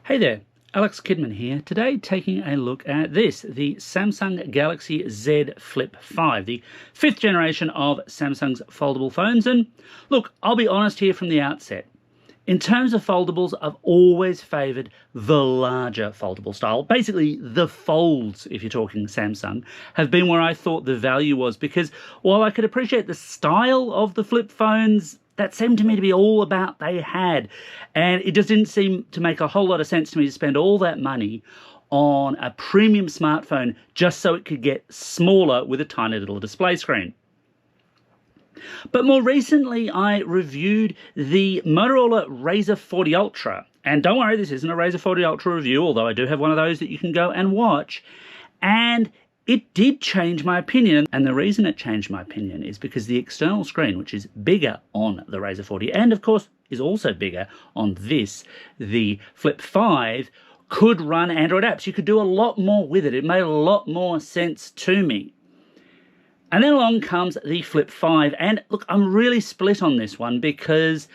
Hey there, Alex Kidman here. Today taking a look at this, the Samsung Galaxy Z Flip5, the 5th generation of Samsung's foldable phones. And look, I'll be honest here from the outset. In terms of foldables, I've always favoured the larger foldable style. Basically, the folds, if you're talking Samsung, have been where I thought the value was, because while I could appreciate the style of the flip phones, that seemed to me to be all about they had. And it just didn't seem to make a whole lot of sense to me to spend all that money on a premium smartphone just so it could get smaller with a tiny little display screen. But more recently, I reviewed the Motorola Razer 40 Ultra. And don't worry, this isn't a Razer 40 Ultra review, although I do have one of those that you can go and watch. And it did change my opinion, and the reason it changed my opinion is because the external screen, which is bigger on the Razer 40, and of course is also bigger on this, the Flip 5, could run Android apps. You could do a lot more with it. It made a lot more sense to me. And then along comes the Flip 5, and look, I'm really split on this one because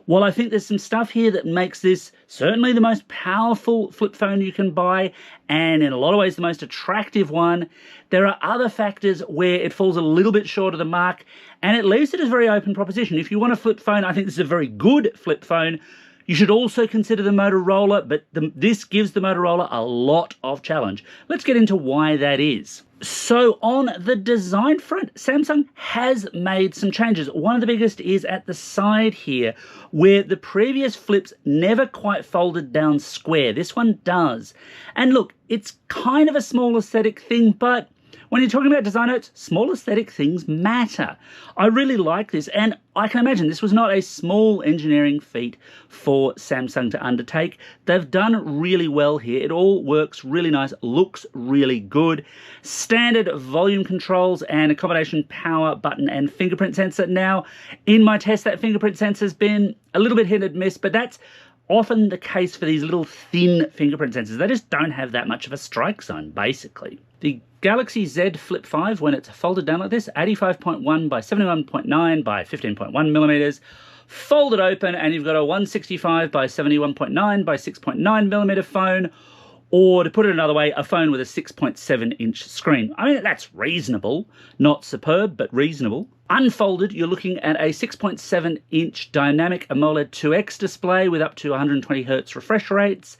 while I think there's some stuff here that makes this certainly the most powerful flip phone you can buy, and in a lot of ways the most attractive one, there are other factors where it falls a little bit short of the mark, and it leaves it as a very open proposition. If you want a flip phone, I think this is a very good flip phone. You should also consider the Motorola, but this gives the Motorola a lot of challenge. Let's get into why that is. So on the design front, Samsung has made some changes. One of the biggest is at the side here, where the previous flips never quite folded down square. This one does. And look, it's kind of a small aesthetic thing, but when you're talking about design notes, small aesthetic things matter. I really like this, and I can imagine this was not a small engineering feat for Samsung to undertake. They've done really well here. It all works really nice, looks really good. Standard volume controls and a combination power button and fingerprint sensor. Now, in my test, that fingerprint sensor has been a little bit hit and miss, but that's often the case for these little thin fingerprint sensors. They just don't have that much of a strike zone, basically. The Galaxy Z Flip5, when it's folded down like this, 85.1 by 71.9 by 15.1 millimeters, folded open, and you've got a 165 by 71.9 by 6.9 millimeter phone, or to put it another way, a phone with a 6.7 inch screen. I mean, that's reasonable. Not superb, but reasonable. Unfolded, you're looking at a 6.7 inch dynamic AMOLED 2X display with up to 120 Hz refresh rates.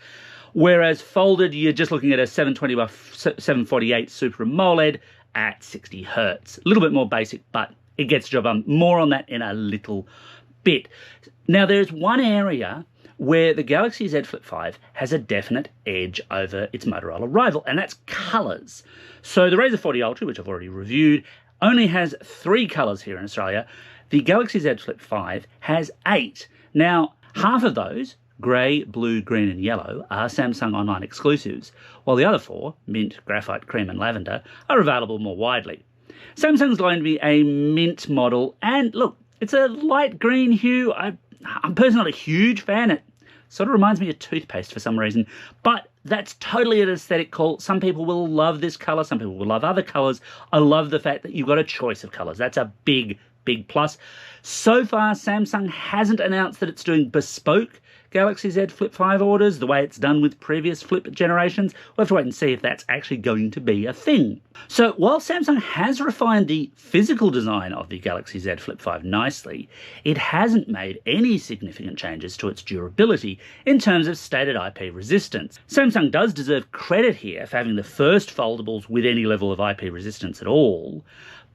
Whereas folded, you're just looking at a 720 by 748 Super AMOLED at 60 Hz. A little bit more basic, but it gets the job done. More on that in a little bit. Now, there's one area where the Galaxy Z Flip5 has a definite edge over its Motorola rival, and that's colours. So the Razer 40 Ultra, which I've already reviewed, only has 3 colours here in Australia. The Galaxy Z Flip5 has 8. Now, half of those, grey, blue, green and yellow, are Samsung online exclusives, while the other 4, mint, graphite, cream and lavender, are available more widely. Samsung's loaned me a mint model, and look, it's a light green hue. I'm personally not a huge fan. It sort of reminds me of toothpaste for some reason, but that's totally an aesthetic call. Some people will love this colour, some people will love other colours. I love the fact that you've got a choice of colours. That's a big plus. So far, Samsung hasn't announced that it's doing bespoke Galaxy Z Flip5 orders, the way it's done with previous flip generations. We'll have to wait and see if that's actually going to be a thing. So while Samsung has refined the physical design of the Galaxy Z Flip5 nicely, it hasn't made any significant changes to its durability in terms of stated IP resistance. Samsung does deserve credit here for having the first foldables with any level of IP resistance at all,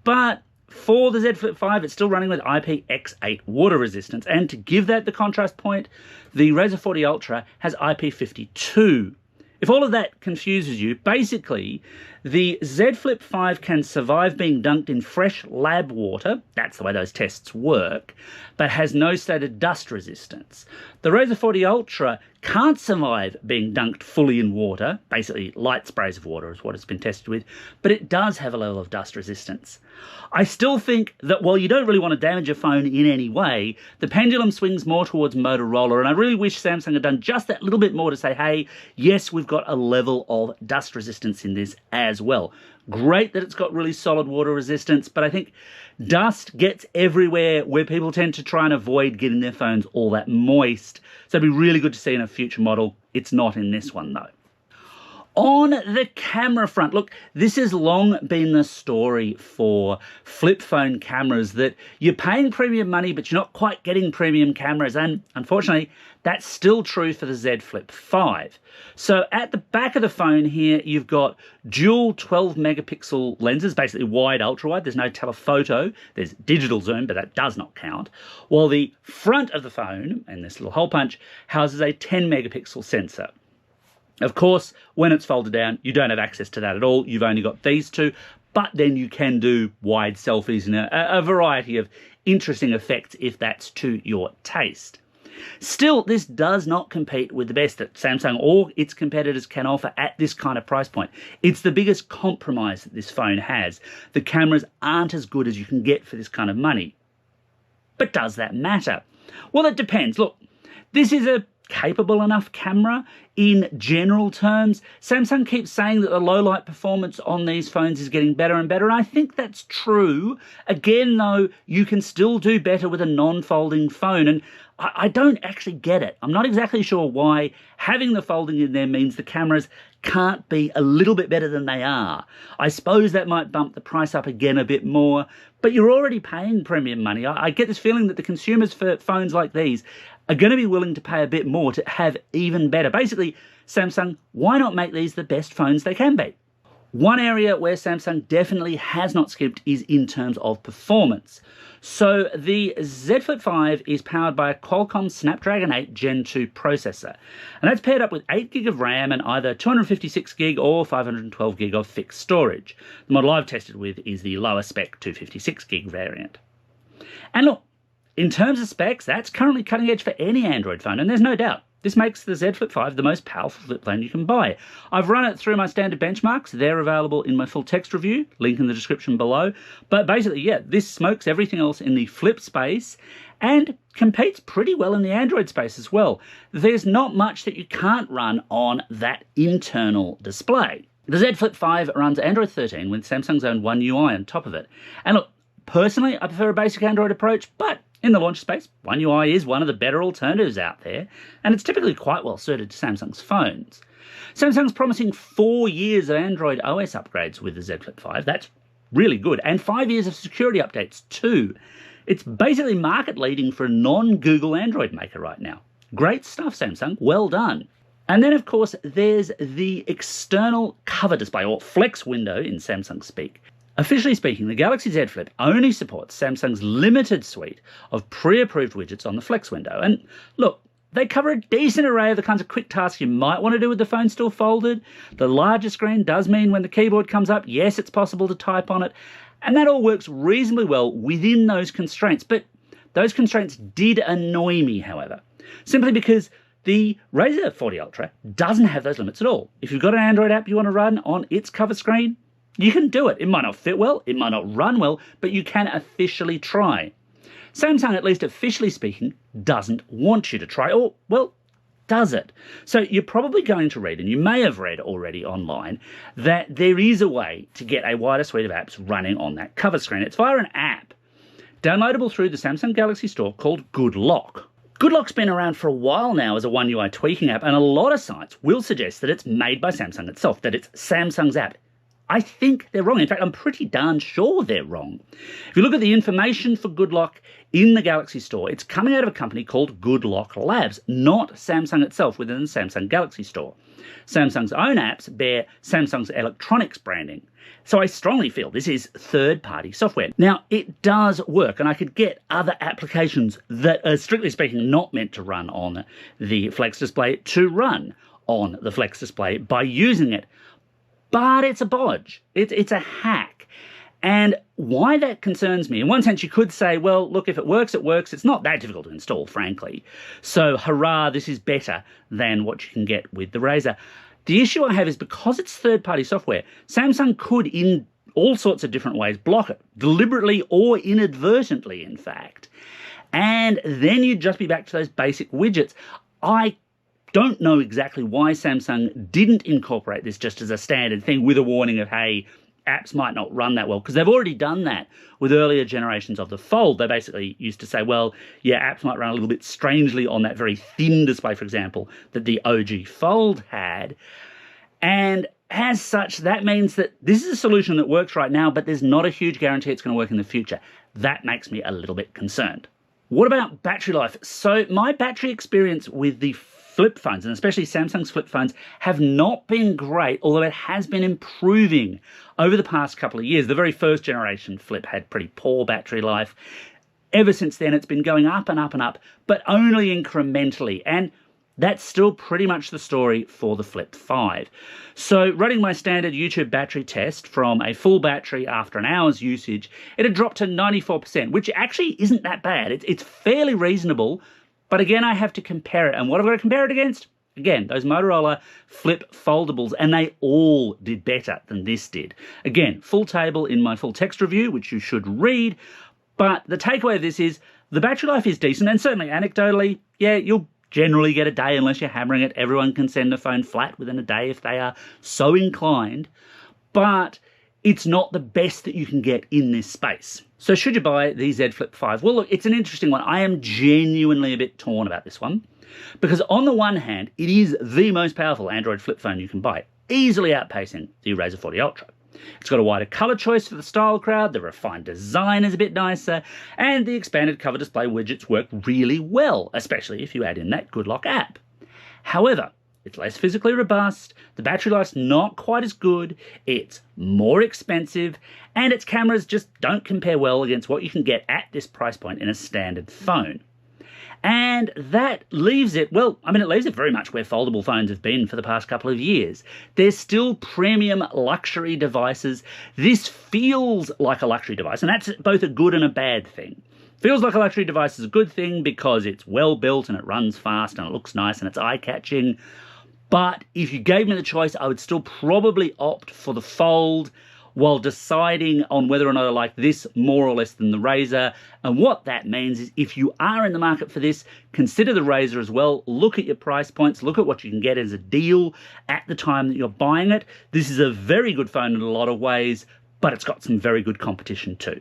but for the Z Flip5, it's still running with IPX8 water resistance, and to give that the contrast point, the Razer 40 Ultra has IP52. If all of that confuses you, basically, the Z Flip5 can survive being dunked in fresh lab water, that's the way those tests work, but has no stated dust resistance. The Razer 40 Ultra can't survive being dunked fully in water, basically light sprays of water is what it's been tested with, but it does have a level of dust resistance. I still think that while you don't really want to damage your phone in any way, the pendulum swings more towards Motorola, and I really wish Samsung had done just that little bit more to say, hey, yes, we've got a level of dust resistance in this as well. Great that it's got really solid water resistance, but I think dust gets everywhere where people tend to try and avoid getting their phones all that moist. So it'd be really good to see in a future model. It's not in this one though. On the camera front, look, this has long been the story for flip phone cameras, that you're paying premium money, but you're not quite getting premium cameras. And unfortunately, that's still true for the Z Flip5. So at the back of the phone here, you've got dual 12 megapixel lenses, basically wide, ultra wide. There's no telephoto. There's digital zoom, but that does not count. While the front of the phone, and this little hole punch, houses a 10 megapixel sensor. Of course, when it's folded down, you don't have access to that at all. You've only got these two, but then you can do wide selfies and a variety of interesting effects if that's to your taste. Still, this does not compete with the best that Samsung or its competitors can offer at this kind of price point. It's the biggest compromise that this phone has. The cameras aren't as good as you can get for this kind of money. But does that matter? Well, it depends. Look, this is a capable enough camera in general terms. Samsung keeps saying that the low light performance on these phones is getting better and better, and I think that's true. Again, though, you can still do better with a non-folding phone, and I don't actually get it. I'm not exactly sure why having the folding in there means the cameras can't be a little bit better than they are. I suppose that might bump the price up again a bit more, but you're already paying premium money. I get this feeling that the consumers for phones like these are going to be willing to pay a bit more to have even better. Basically, Samsung, why not make these the best phones they can be? One area where Samsung definitely has not skipped is in terms of performance. So the Z Flip5 is powered by a Qualcomm Snapdragon 8 Gen 2 processor, and that's paired up with 8GB of RAM and either 256GB or 512GB of fixed storage. The model I've tested with is the lower spec 256GB variant. And look, in terms of specs, that's currently cutting edge for any Android phone, and there's no doubt this makes the Z Flip5 the most powerful flip phone you can buy. I've run it through my standard benchmarks. They're available in my full text review, link in the description below. But basically, yeah, this smokes everything else in the flip space and competes pretty well in the Android space as well. There's not much that you can't run on that internal display. The Z Flip5 runs Android 13 with Samsung's own One UI on top of it. And look, personally, I prefer a basic Android approach, but in the launch space, One UI is one of the better alternatives out there, and it's typically quite well suited to Samsung's phones. Samsung's promising 4 years of Android OS upgrades with the Z Flip5. That's really good, and 5 years of security updates too. It's basically market leading for a non-Google Android maker right now. Great stuff, Samsung. Well done. And then, of course, there's the external cover display, or flex window in Samsung speak. Officially speaking, the Galaxy Z Flip only supports Samsung's limited suite of pre-approved widgets on the Flex window. And look, they cover a decent array of the kinds of quick tasks you might want to do with the phone still folded. The larger screen does mean when the keyboard comes up, yes, it's possible to type on it. And that all works reasonably well within those constraints. But those constraints did annoy me, however, simply because the Razer 40 Ultra doesn't have those limits at all. If you've got an Android app you want to run on its cover screen, you can do it. It might not fit well, it might not run well, but you can officially try. Samsung, at least officially speaking, doesn't want you to try, or, well, does it? So you're probably going to read, and you may have read already online, that there is a way to get a wider suite of apps running on that cover screen. It's via an app downloadable through the Samsung Galaxy Store called Good Lock. Good Lock's been around for a while now as a One UI tweaking app, and a lot of sites will suggest that it's made by Samsung itself, that it's Samsung's app. I think they're wrong. In fact, I'm pretty darn sure they're wrong. If you look at the information for Good Lock in the Galaxy Store, it's coming out of a company called Good Lock Labs, not Samsung itself within the Samsung Galaxy Store. Samsung's own apps bear Samsung's electronics branding. So I strongly feel this is third-party software. Now, it does work, and I could get other applications that are, strictly speaking, not meant to run on the Flex display to run on the Flex display by using it. But it's a bodge. It's a hack. And why that concerns me, in one sense you could say, well, look, if it works, it works. It's not that difficult to install, frankly. So, hurrah, this is better than what you can get with the Razer. The issue I have is because it's third-party software, Samsung could, in all sorts of different ways, block it, deliberately or inadvertently, in fact. And then you'd just be back to those basic widgets. I don't know exactly why Samsung didn't incorporate this just as a standard thing with a warning of, hey, apps might not run that well, because they've already done that with earlier generations of the Fold. They basically used to say, well, yeah, apps might run a little bit strangely on that very thin display, for example, that the OG Fold had. And as such, that means that this is a solution that works right now, but there's not a huge guarantee it's going to work in the future. That makes me a little bit concerned. What about battery life? So my battery experience with the flip phones, and especially Samsung's flip phones, have not been great, although it has been improving over the past couple of years. The very first generation Flip had pretty poor battery life. Ever since then, it's been going up and up and up, but only incrementally. And that's still pretty much the story for the Flip 5. So running my standard YouTube battery test from a full battery after an hour's usage, it had dropped to 94%, which actually isn't that bad. It's fairly reasonable, but again, I have to compare it. And what have I got to compare it against? Again, those Motorola Flip foldables, and they all did better than this did. Again, full table in my full text review, which you should read, but the takeaway of this is the battery life is decent, and certainly anecdotally, yeah, you'll generally get a day unless you're hammering it. Everyone can send a phone flat within a day if they are so inclined, but it's not the best that you can get in this space. So should you buy the Z Flip 5? Well, look, it's an interesting one. I am genuinely a bit torn about this one, because on the one hand, it is the most powerful Android flip phone you can buy, easily outpacing the Razer 40 Ultra. It's got a wider colour choice for the style crowd, the refined design is a bit nicer, and the expanded cover display widgets work really well, especially if you add in that Good Lock app. However, it's less physically robust, the battery life's not quite as good, it's more expensive, and its cameras just don't compare well against what you can get at this price point in a standard phone. And that leaves it, well, I mean, it leaves it very much where foldable phones have been for the past couple of years. They're still premium luxury devices. This feels like a luxury device, and that's both a good and a bad thing. Feels like a luxury device is a good thing because it's well built and it runs fast and it looks nice and it's eye-catching. But if you gave me the choice, I would still probably opt for the Fold while deciding on whether or not I like this more or less than the Razer. And what that means is if you are in the market for this, consider the Razer as well. Look at your price points, look at what you can get as a deal at the time that you're buying it. This is a very good phone in a lot of ways, but it's got some very good competition too.